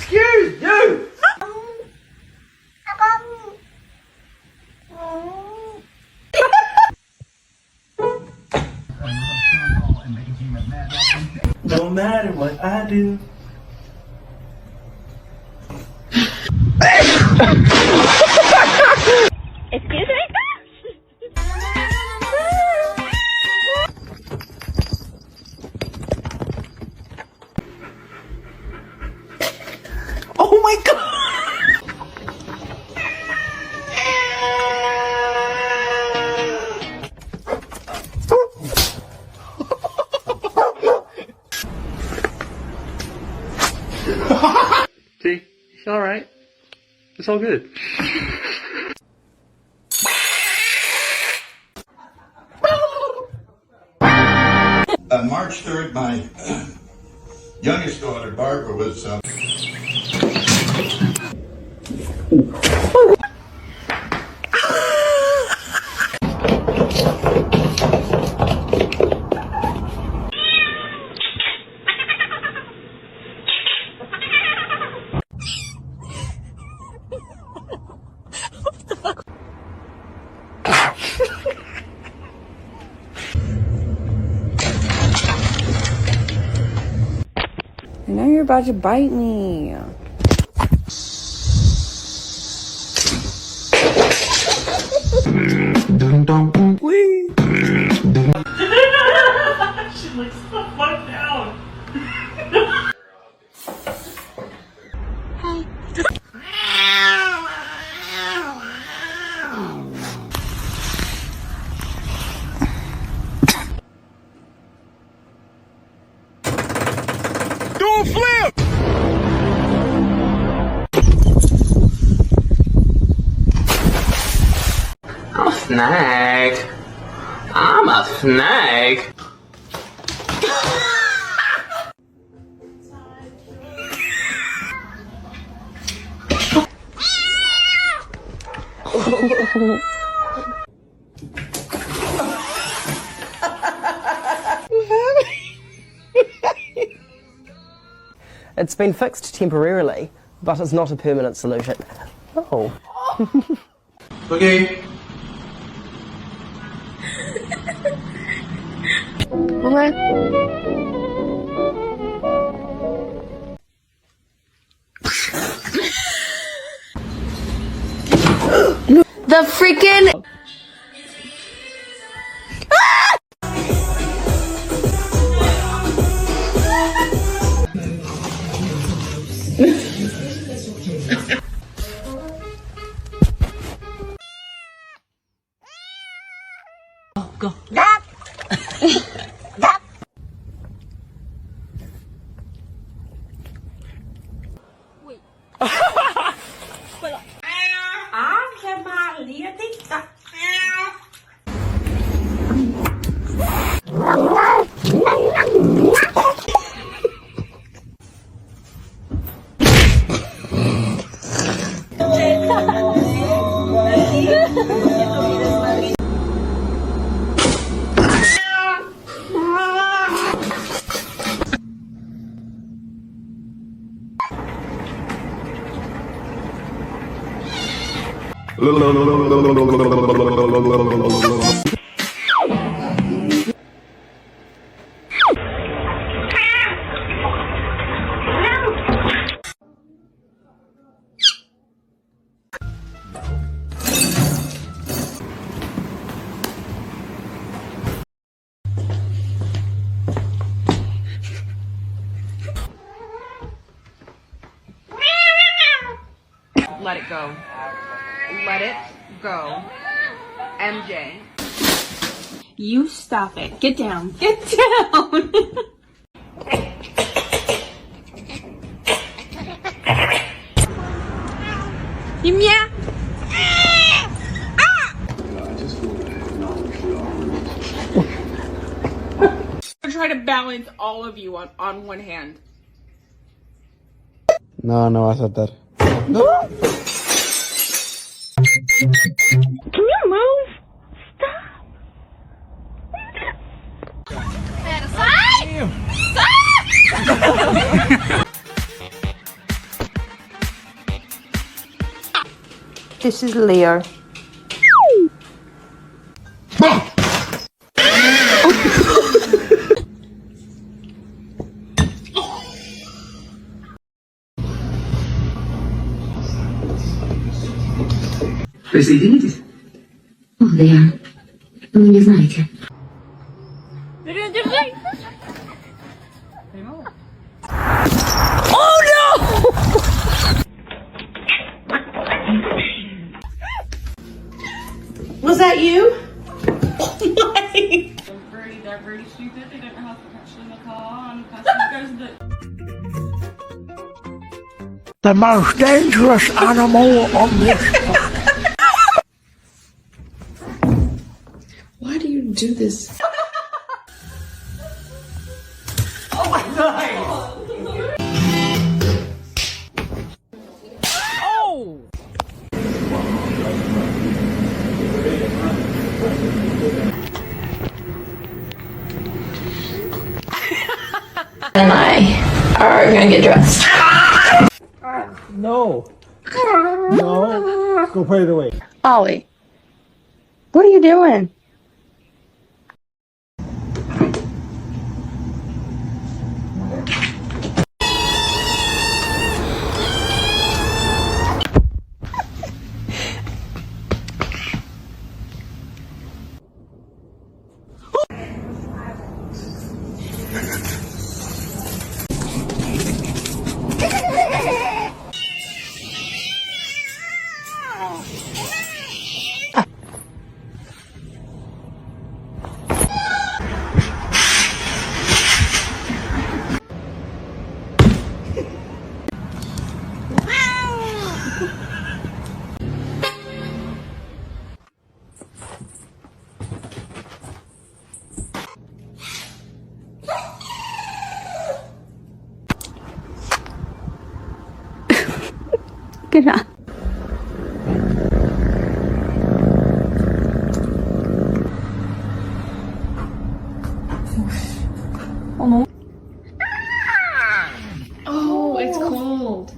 Excuse you! No matter what I do. Excuse me? Oh my god! See? It's alright. It's all good. March 3rd, my youngest daughter, Barbara, was... I know you're about to bite me. Please. She looks so fucked down. Do a flip! I'm a snake. I'm a snake. It's been fixed temporarily, but it's not a permanent solution. Oh. Okay. The freaking... Go. Let it go. Let it go. MJ. You stop it. Get down. Get down. You meow. I try to balance all of you on one hand. No, no vas a estar. Can you move? Stop. This is Leo. Присоединитесь? Ох, да я... Вы не знаете. Держи! Was that you? They're very stupid. They don't know how to catch in the car, and the person goes The most dangerous animal on this planet. Why do you do this? And I are gonna get dressed. No. No. Go put it away. Ollie, what are you doing? Good job. Oh, it's cold.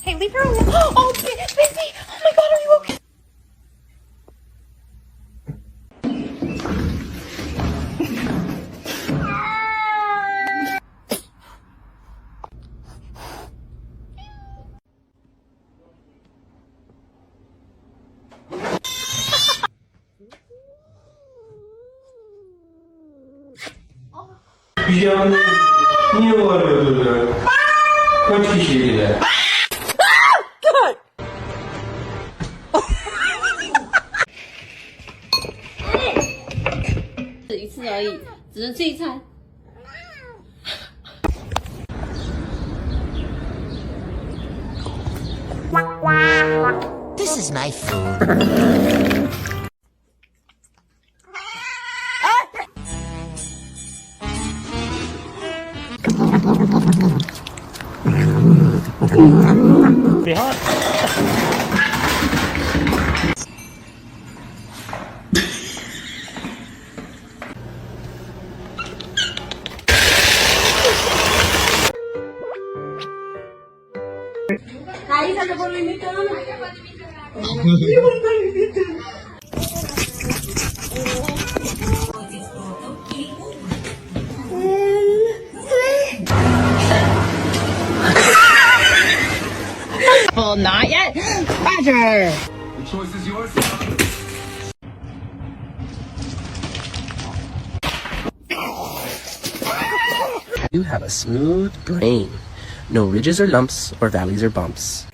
Hey, leave her alone. Oh, baby. Oh my God, are you okay? Yani niye bağırıyordur ya? Kaç kişiydi de? This is my food. Well, not yet. Roger. The choice is yours. You have a smooth brain. No ridges or lumps, or valleys or bumps.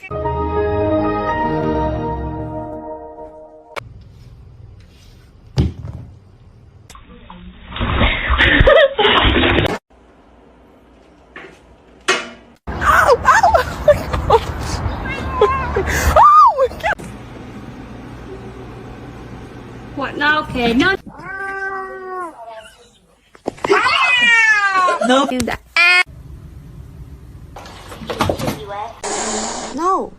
Okay, no. No. No.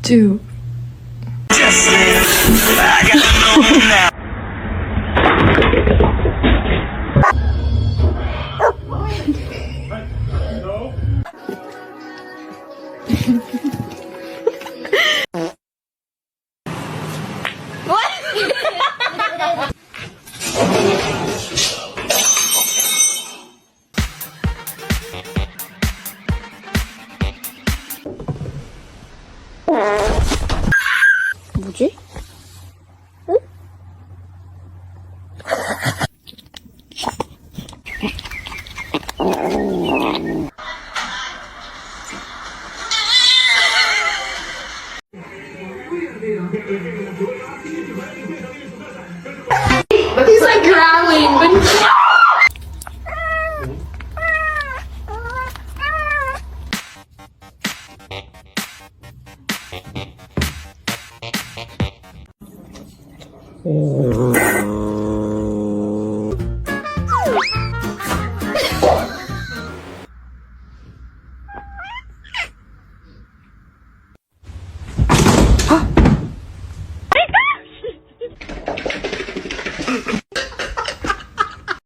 Two. 뭐지? He's like growling, but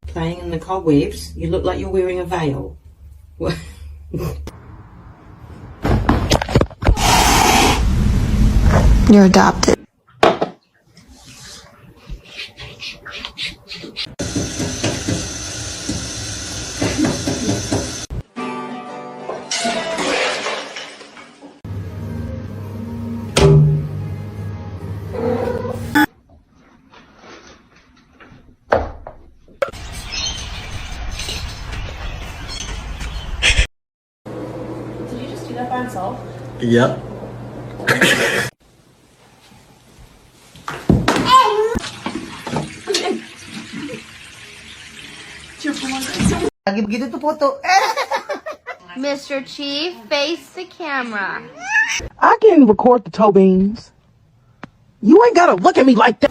Playing in the cobwebs. You look like you're wearing a veil. You're adopted. Yep. Mr. Chief, face the camera. I can record the toe beans. You ain't gotta look at me like that.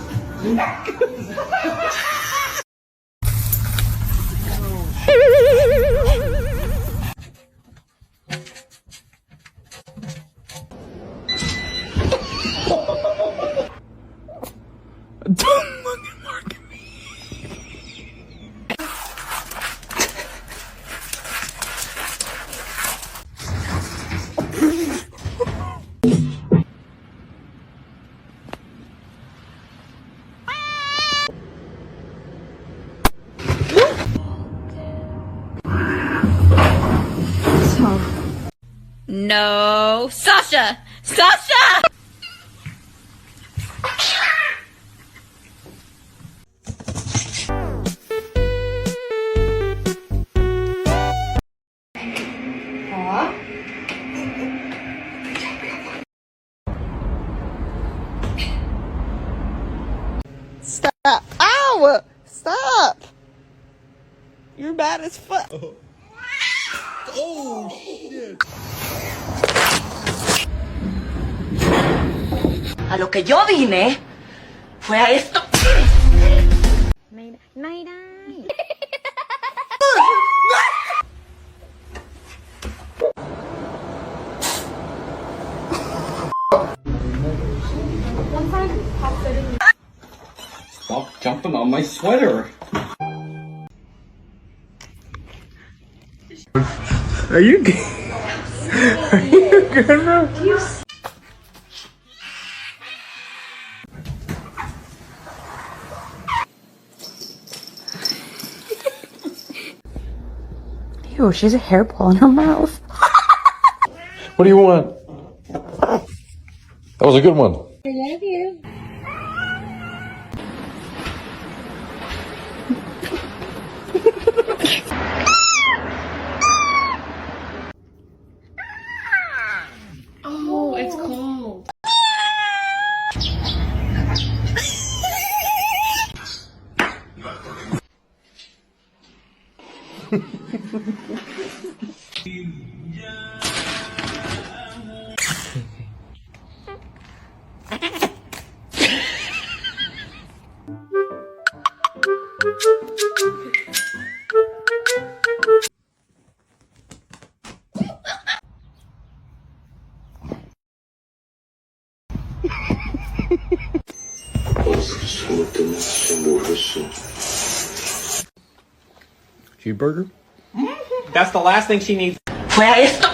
Don't look at Mark at me. No. Sasha! Sasha! Stop. Ow! Stop! You're bad as fuck. Oh, shit. A lo que yo vine fue a esto. Stop jumping on my sweater. Are you good? Are you good, bro? Ew, she has a hairball in her mouth. What do you want? That was a good one. I love you. old. Cheeseburger? That's the last thing she needs. Where is the...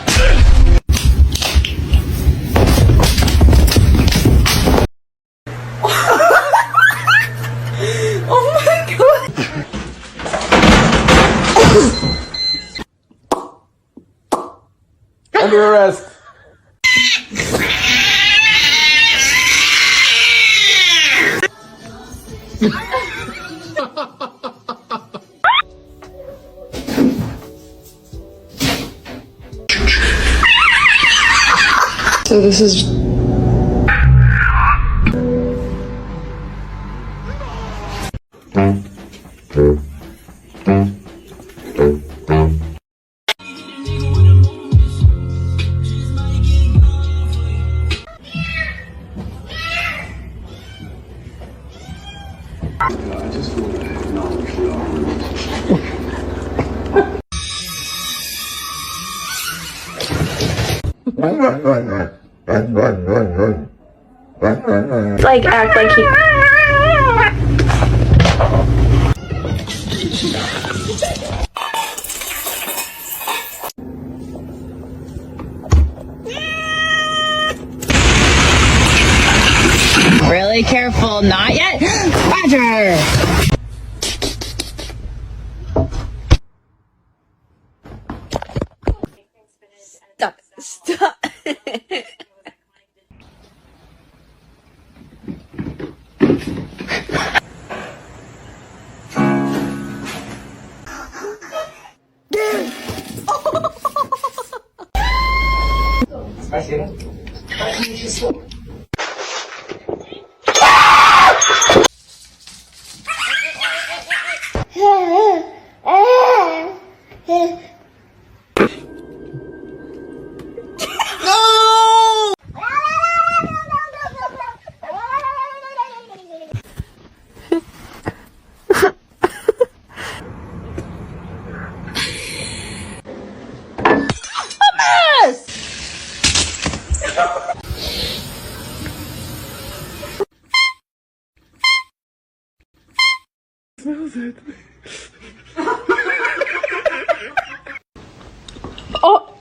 Oh my god! Under arrest. So this is... Like, act like he... Really careful, not yet. Roger! Stop. Stop. Oh!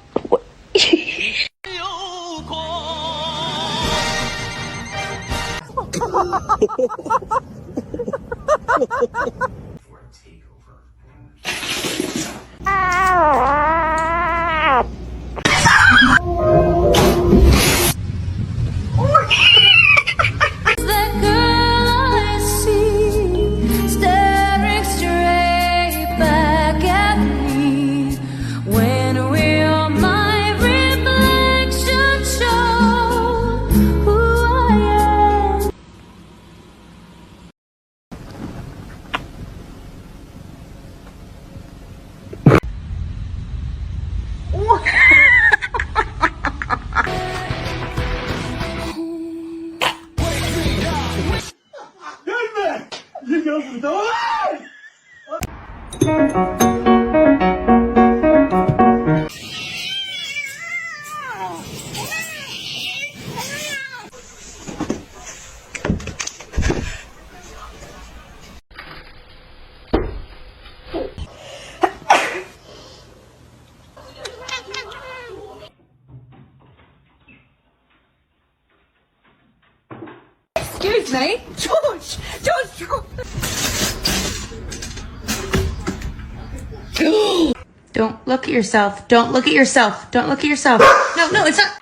Excuse me? George! George! Don't look at yourself. Don't look at yourself. Don't look at yourself. No, no, it's not.